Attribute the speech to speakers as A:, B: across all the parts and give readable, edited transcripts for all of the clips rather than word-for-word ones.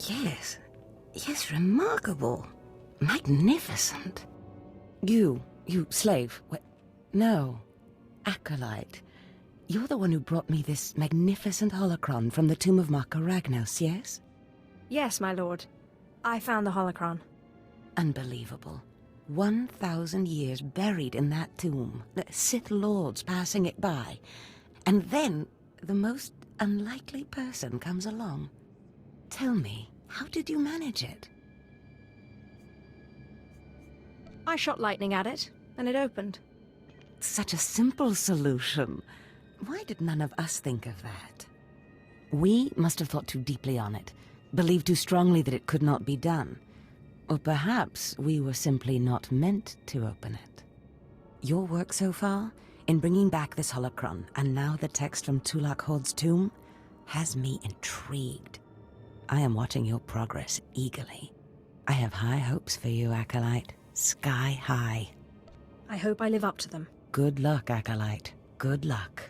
A: Yes. Yes, remarkable. Magnificent. You slave. No. Acolyte. You're the one who brought me this magnificent holocron from the tomb of Marka Ragnos, yes?
B: Yes, my lord. I found the holocron.
A: Unbelievable. 1,000 years buried in that tomb. The Sith Lords passing it by. And then the most unlikely person comes along. Tell me, how did you manage it?
B: I shot lightning at it, and it opened.
A: Such a simple solution. Why did none of us think of that? We must have thought too deeply on it, believed too strongly that it could not be done. Or perhaps we were simply not meant to open it. Your work so far, in bringing back this holocron, and now the text from Tulak Hord's tomb, has me intrigued. I am watching your progress eagerly. I have high hopes for you, Acolyte. Sky high.
B: I hope I live up to them.
A: Good luck, Acolyte. Good luck.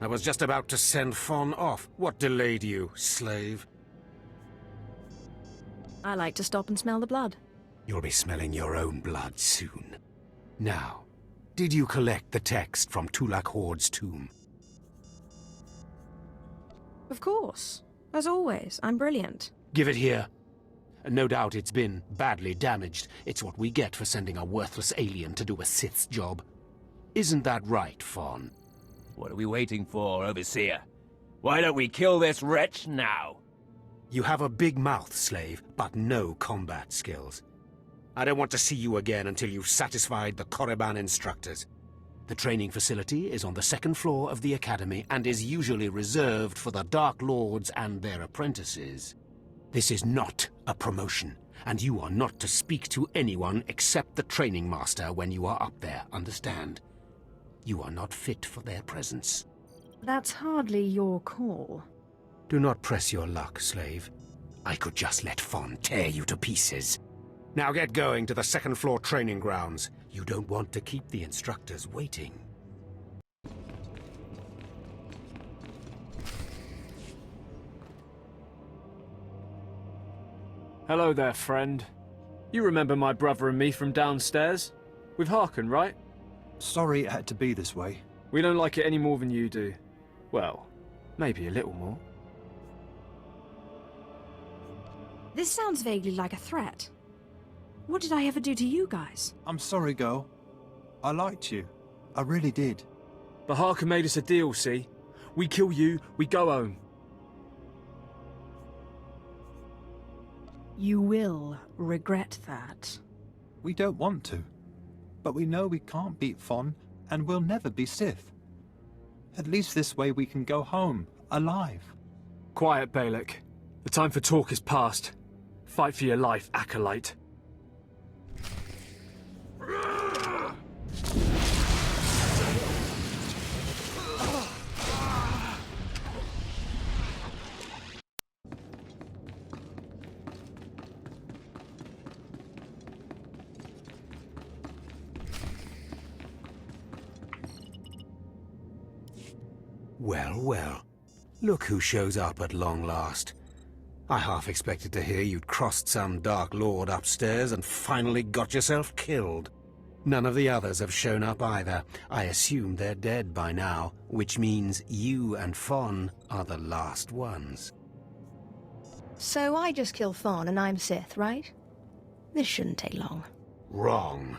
C: I was just about to send Fawn off. What delayed you, slave?
B: I like to stop and smell the blood.
C: You'll be smelling your own blood soon. Now, did you collect the text from Tulak Hord's tomb?
B: Of course. As always, I'm brilliant.
C: Give it here. No doubt it's been badly damaged. It's what we get for sending a worthless alien to do a Sith's job. Isn't that right, Fawn?
D: What are we waiting for, Overseer? Why don't we kill this wretch now?
C: You have a big mouth, slave, but no combat skills. I don't want to see you again until you've satisfied the Korriban instructors. The training facility is on the second floor of the Academy and is usually reserved for the Dark Lords and their apprentices. This is not a promotion, and you are not to speak to anyone except the training master when you are up there, understand? You are not fit for their presence.
B: That's hardly your call.
C: Do not press your luck, slave. I could just let Fawn tear you to pieces. Now get going to the second floor training grounds. You don't want to keep the instructors waiting.
E: Hello there, friend. You remember my brother and me from downstairs? With Harkin, right?
F: Sorry it had to be this way.
E: We don't like it any more than you do. Well, maybe a little more.
B: This sounds vaguely like a threat. What did I ever do to you guys?
F: I'm sorry, girl. I liked you. I really did.
E: But Harkin made us a deal, see? We kill you, we go home.
B: You will regret that.
F: We don't want to. But we know we can't beat Fon, and we'll never be Sith. At least this way we can go home, alive.
E: Quiet, Balak. The time for talk is past. Fight for your life, Acolyte.
C: Well, well. Look who shows up at long last. I half expected to hear you'd crossed some Dark Lord upstairs and finally got yourself killed. None of the others have shown up either. I assume they're dead by now, which means you and Fon are the last ones.
B: So I just kill Fawn and I'm Sith, right? This shouldn't take long.
C: Wrong.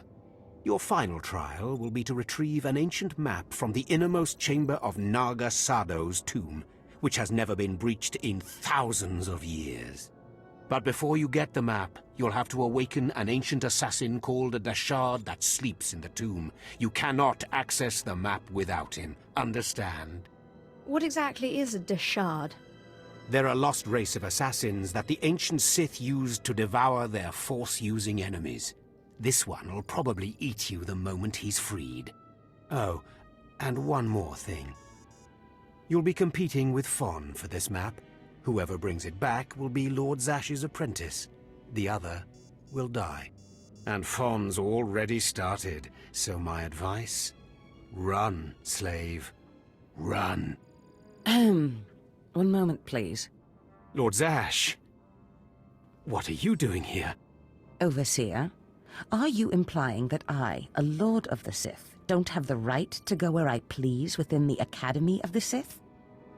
C: Your final trial will be to retrieve an ancient map from the innermost chamber of Naga Sado's tomb, which has never been breached in thousands of years. But before you get the map, you'll have to awaken an ancient assassin called a Dashard that sleeps in the tomb. You cannot access the map without him, understand?
B: What exactly is a Dashard?
C: They're a lost race of assassins that the ancient Sith used to devour their Force-using enemies. This one will probably eat you the moment he's freed. Oh, and one more thing. You'll be competing with Fon for this map. Whoever brings it back will be Lord Zash's apprentice. The other will die. And Fon's already started, so my advice? Run, slave. Run.
A: One moment, please.
C: Lord Zash, what are you doing here?
A: Overseer, are you implying that I, a Lord of the Sith, don't have the right to go where I please within the Academy of the Sith?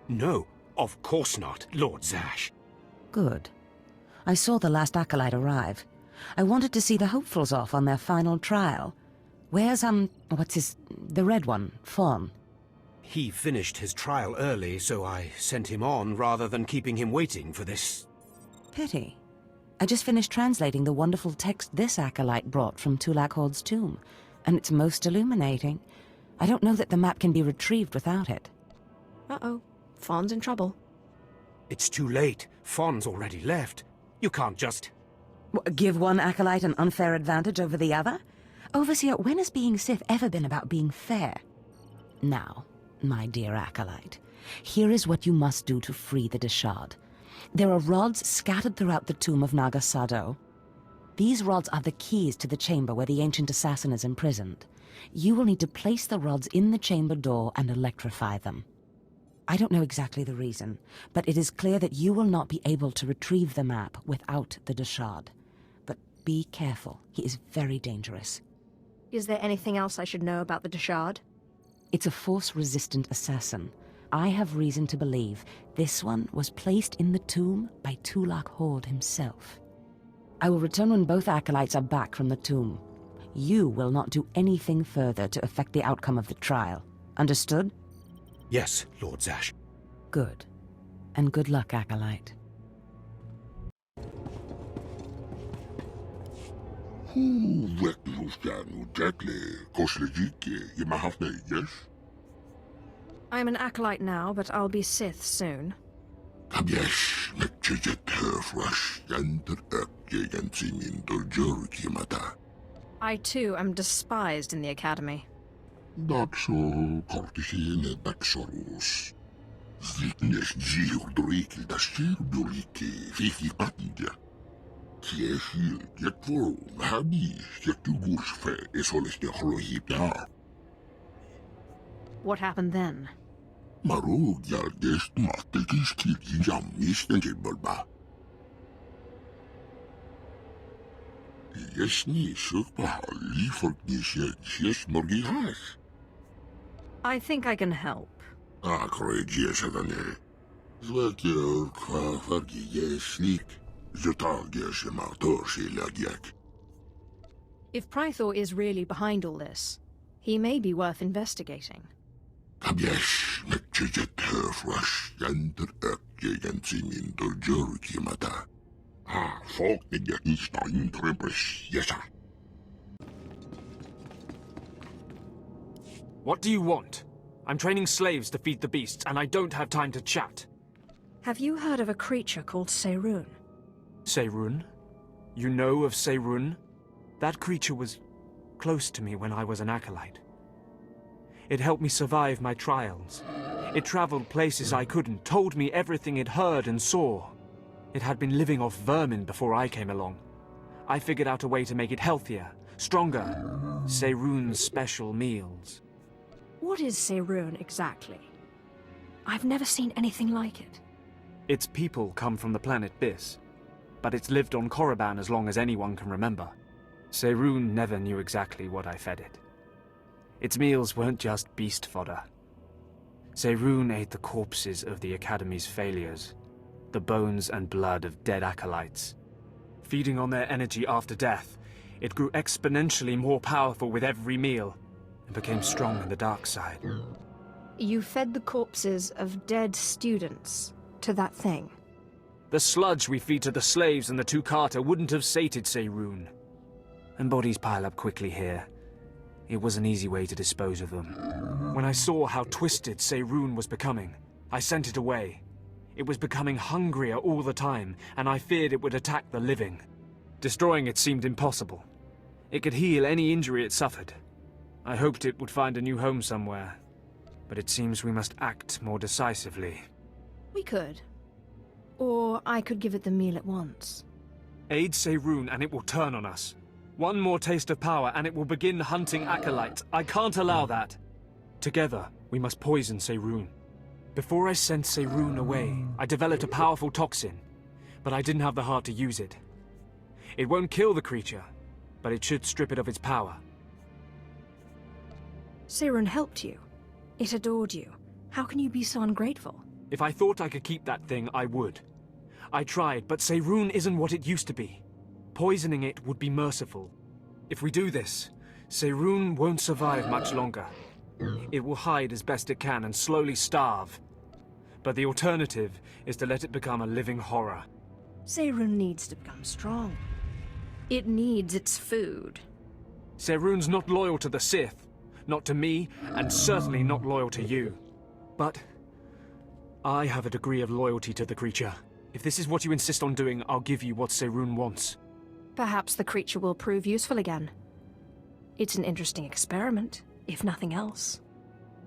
C: No, of course not, Lord Zash.
A: Good. I saw the last acolyte arrive. I wanted to see the hopefuls off on their final trial. Where's, the red one, Fawn?
C: He finished his trial early, so I sent him on rather than keeping him waiting for this.
A: Pity. I just finished translating the wonderful text this acolyte brought from Tulak Horde's tomb, and it's most illuminating. I don't know that the map can be retrieved without it.
B: Uh-oh. Fawn's in trouble.
C: It's too late. Fon's already left. You can't just...
A: Give one acolyte an unfair advantage over the other? Overseer, when has being Sith ever been about being fair? Now, my dear acolyte, here is what you must do to free the Deshard. There are rods scattered throughout the tomb of Naga Sado. These rods are the keys to the chamber where the ancient assassin is imprisoned. You will need to place the rods in the chamber door and electrify them. I don't know exactly the reason, but it is clear that you will not be able to retrieve the map without the Deshard. But be careful, he is very dangerous.
B: Is there anything else I should know about the Deshard?
A: It's a Force-resistant assassin. I have reason to believe this one was placed in the tomb by Tulak Horde himself. I will return when both acolytes are back from the tomb. You will not do anything further to affect the outcome of the trial. Understood?
C: Yes, Lord Zash.
A: Good. And good luck, acolyte.
B: I'm an acolyte now, but I'll be Sith soon. I too am despised in the Academy. What happened then? I think I can help. If Prythor is really behind all this, he may be worth investigating.
E: What do you want? I'm training slaves to feed the beasts, and I don't have time to chat.
B: Have you heard of a creature called Seirun?
E: Seirun? You know of Seirun? That creature was close to me when I was an acolyte. It helped me survive my trials. It traveled places I couldn't, told me everything it heard and saw. It had been living off vermin before I came along. I figured out a way to make it healthier, stronger. Seirun's special meals.
B: What is Seirun exactly? I've never seen anything like it.
E: Its people come from the planet Bis, but it's lived on Korriban as long as anyone can remember. Seirun never knew exactly what I fed it. Its meals weren't just beast fodder. Seirun ate the corpses of the Academy's failures, the bones and blood of dead acolytes. Feeding on their energy after death, it grew exponentially more powerful with every meal, and became strong in the dark side.
B: You fed the corpses of dead students to that thing?
E: The sludge we feed to the slaves and the two Carter wouldn't have sated Seirun. And bodies pile up quickly here. It was an easy way to dispose of them. When I saw how twisted Seirun was becoming, I sent it away. It was becoming hungrier all the time, and I feared it would attack the living. Destroying it seemed impossible. It could heal any injury it suffered. I hoped it would find a new home somewhere, but it seems we must act more decisively.
B: We could. Or I could give it the meal at once.
E: Aid Seirun and it will turn on us. One more taste of power and it will begin hunting acolytes. I can't allow that. Together, we must poison Seirun. Before I sent Seirun away, I developed a powerful toxin, but I didn't have the heart to use it. It won't kill the creature, but it should strip it of its power.
B: Seirun helped you. It adored you. How can you be so ungrateful?
E: If I thought I could keep that thing, I would. I tried, but Seirun isn't what it used to be. Poisoning it would be merciful. If we do this, Seirun won't survive much longer. It will hide as best it can and slowly starve. But the alternative is to let it become a living horror.
B: Seirun needs to become strong. It needs its food.
E: Seirun's not loyal to the Sith, not to me, and certainly not loyal to you. But I have a degree of loyalty to the creature. If this is what you insist on doing, I'll give you what Seirun wants.
B: Perhaps the creature will prove useful again. It's an interesting experiment, if nothing else.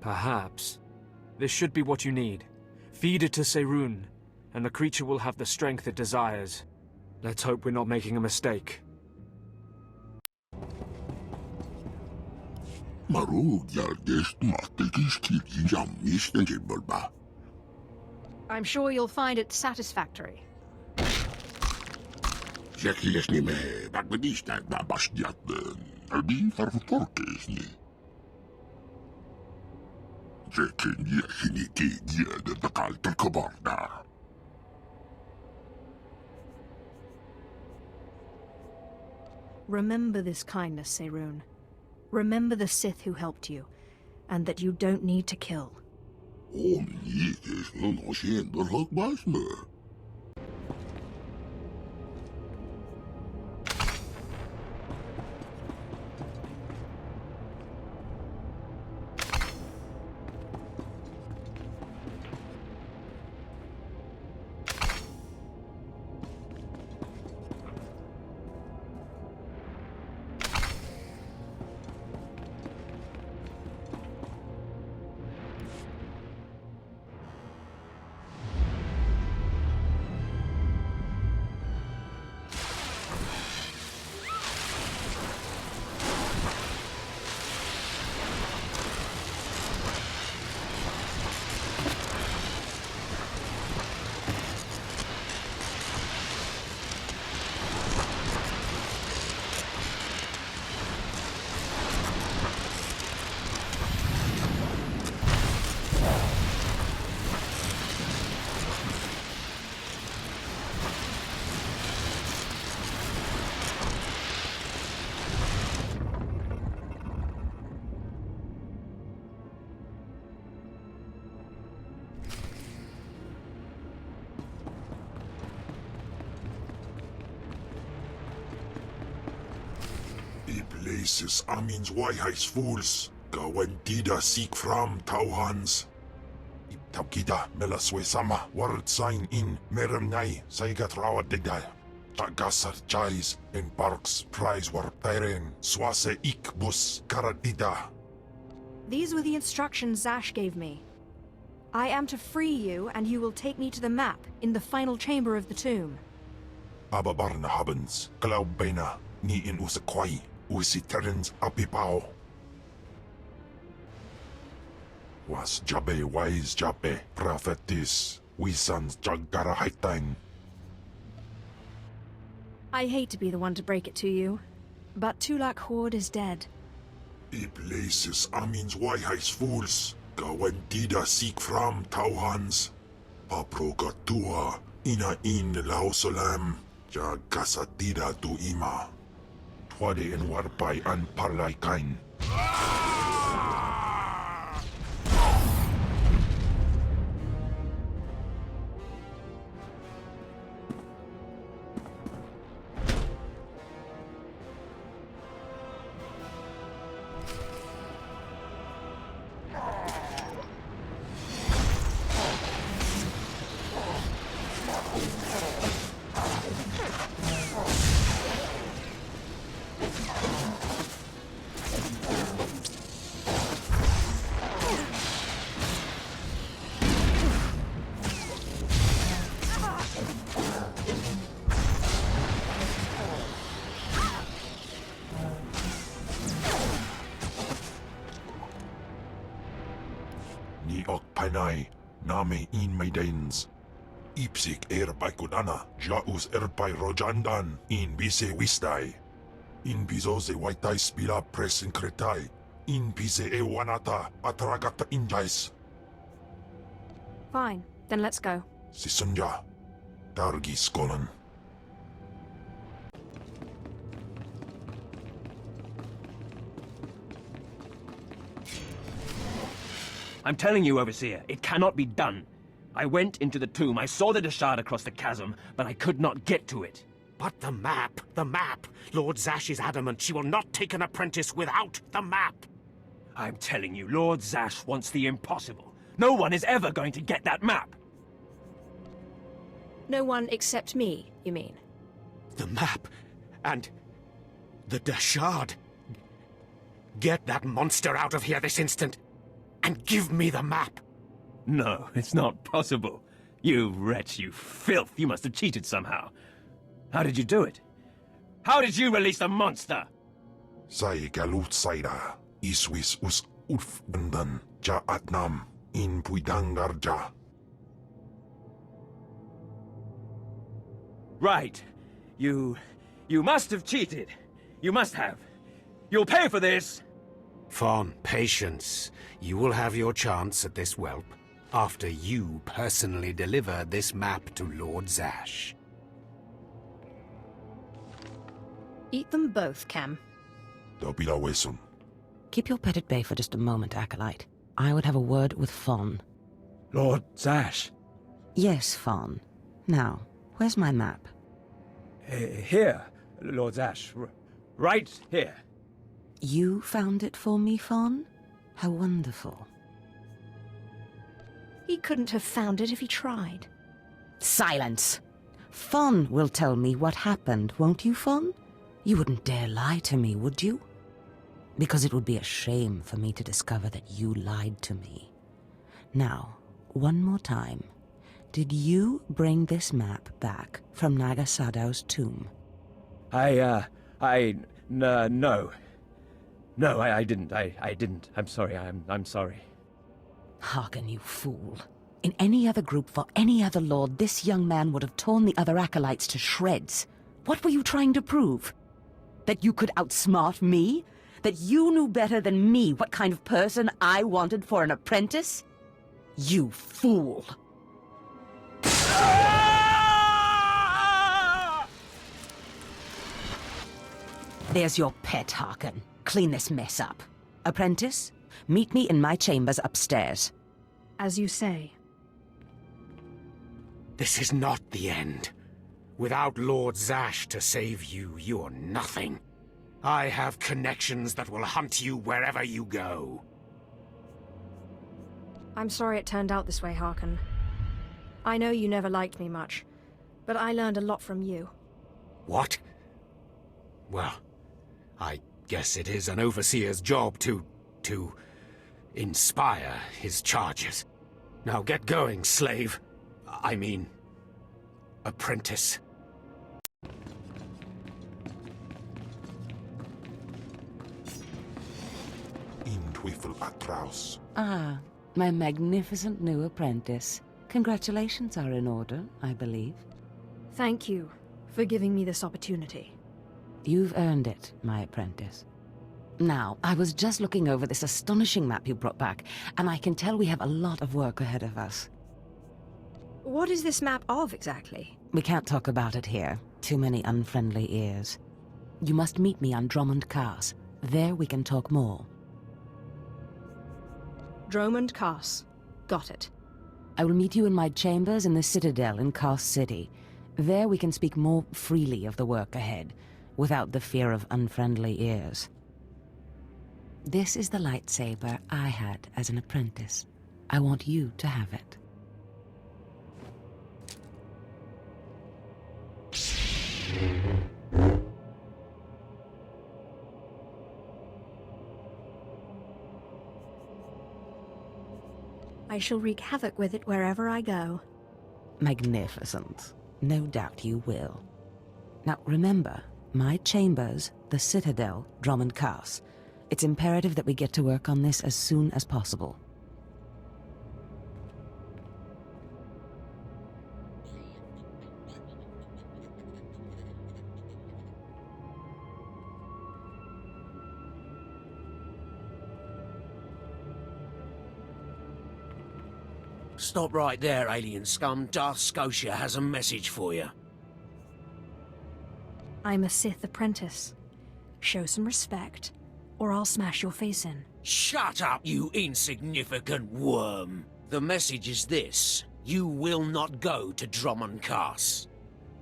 E: Perhaps. This should be what you need. Feed it to Seirun, and the creature will have the strength it desires. Let's hope we're not making a mistake.
B: I'm sure you'll find it satisfactory. Remember this kindness, Seirun. Remember the Sith who helped you, and that you don't need to kill.
G: Places amins wajhais fools, gawantida seek from tauhans. Iptaukida melaswe sama word sign in meremnai saigat rawa digdai. Tagasar chais in parks prize war tairen swase ikbus karadida.
B: These were the instructions Zash gave me. I am to free you, and you will take me to the map in the final chamber of the tomb.
G: Ababarna habens, glaubena, ni in usakwai. Usi terens apipao. Was Jabe wise Jabe, prophetis, wisans jagara haitang.
B: I hate to be the one to break it to you, but Tulak Horde is dead.
G: I places amins wajhais fools, gawantida seek from tauhans. Paprogatua, ina in lausolam, jagasatida tu ima. Twade en warpai an parlay kain. hanai, name in maidens. Ipsik erpai kudana, jaus erpai rojandan, in bise wistai. In bizoze waitai spila presin kretai, in bise ewanata, atragata injais.
B: Fine, then let's go.
G: Sisunja, dargi skolan.
D: I'm telling you, Overseer, it cannot be done. I went into the tomb, I saw the shard across the chasm, but I could not get to it.
C: But the map, the map! Lord Zash is adamant she will not take an apprentice without the map!
D: I'm telling you, Lord Zash wants the impossible. No one is ever going to get that map!
B: No one except me, you mean?
C: The map, and the shard. Get that monster out of here this instant, and give me the map!
D: No, it's not possible. You wretch, you filth, you must have cheated somehow. How did you do it? How did you release the monster?
G: Sai galut saira, iswis us ulf bandan, ja atnam, in puidangarja.
D: Right. You must have cheated. You must have. You'll pay for this!
C: Fawn, patience. You will have your chance at this whelp after you personally deliver this map to Lord Zash.
B: Eat them both, Cam.
G: Dobila wesun.
A: Keep your pet at bay for just a moment, Acolyte. I would have a word with Fawn.
D: Lord Zash.
A: Yes, Fawn. Now, where's my map?
D: Here, Lord Zash. Right here.
A: You found it for me, Fawn? How wonderful.
B: He couldn't have found it if he tried.
A: Silence! Fawn will tell me what happened, won't you, Fawn? You wouldn't dare lie to me, would you? Because it would be a shame for me to discover that you lied to me. Now, one more time. Did you bring this map back from Nagasadow's tomb?
D: No. No, I didn't. I didn't. I'm sorry. I'm sorry.
A: Hearken, you fool. In any other group for any other lord, this young man would have torn the other acolytes to shreds. What were you trying to prove? That you could outsmart me? That you knew better than me what kind of person I wanted for an apprentice? You fool! There's your pet, Harkin. Clean this mess up. Apprentice, meet me in my chambers upstairs.
B: As you say.
C: This is not the end. Without Lord Zash to save you, you're nothing. I have connections that will hunt you wherever you go.
B: I'm sorry it turned out this way, Harkin. I know you never liked me much, but I learned a lot from you.
C: What? Well, I guess it is an overseer's job to inspire his charges. Now get going, slave. I mean, apprentice.
G: In Twiffle Atraus.
A: Ah, my magnificent new apprentice. Congratulations are in order, I believe.
B: Thank you for giving me this opportunity.
A: You've earned it, my apprentice. Now, I was just looking over this astonishing map you brought back, and I can tell we have a lot of work ahead of us.
B: What is this map of, exactly?
A: We can't talk about it here. Too many unfriendly ears. You must meet me on Drummond Cars. There we can talk more.
B: Drummond Cars. Got it.
A: I will meet you in my chambers in the Citadel in Cars City. There we can speak more freely of the work ahead, without the fear of unfriendly ears. This is the lightsaber I had as an apprentice. I want you to have it.
B: I shall wreak havoc with it wherever I go.
A: Magnificent. No doubt you will. Now remember, my chambers, the Citadel, Drummond Cars. It's imperative that we get to work on this as soon as possible.
C: Stop right there, alien scum. Darth Scotia has a message for you.
B: I'm a Sith apprentice. Show some respect, or I'll smash your face in.
C: Shut up, you insignificant worm. The message is this. You will not go to Drummond Cass.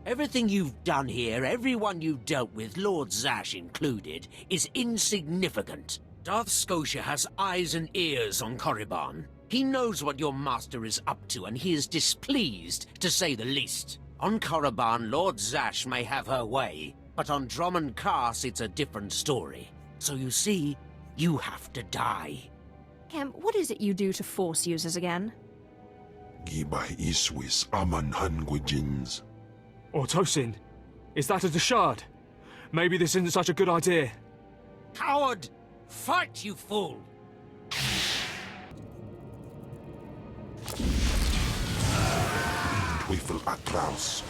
C: Everything you've done here, everyone you've dealt with, Lord Zash included, is insignificant. Darth Scotia has eyes and ears on Korriban. He knows what your master is up to, and he is displeased, to say the least. On Korriban, Lord Zash may have her way, but on Drummond Cass, it's a different story. So you see, you have to die.
B: Cam, what is it you do to Force users again?
G: Gibay iswis aman hangwejins.
E: Or Tosin, is that a Deshard? Maybe this isn't such a good idea.
C: Coward! Fight, you fool!
G: Teufel atraus.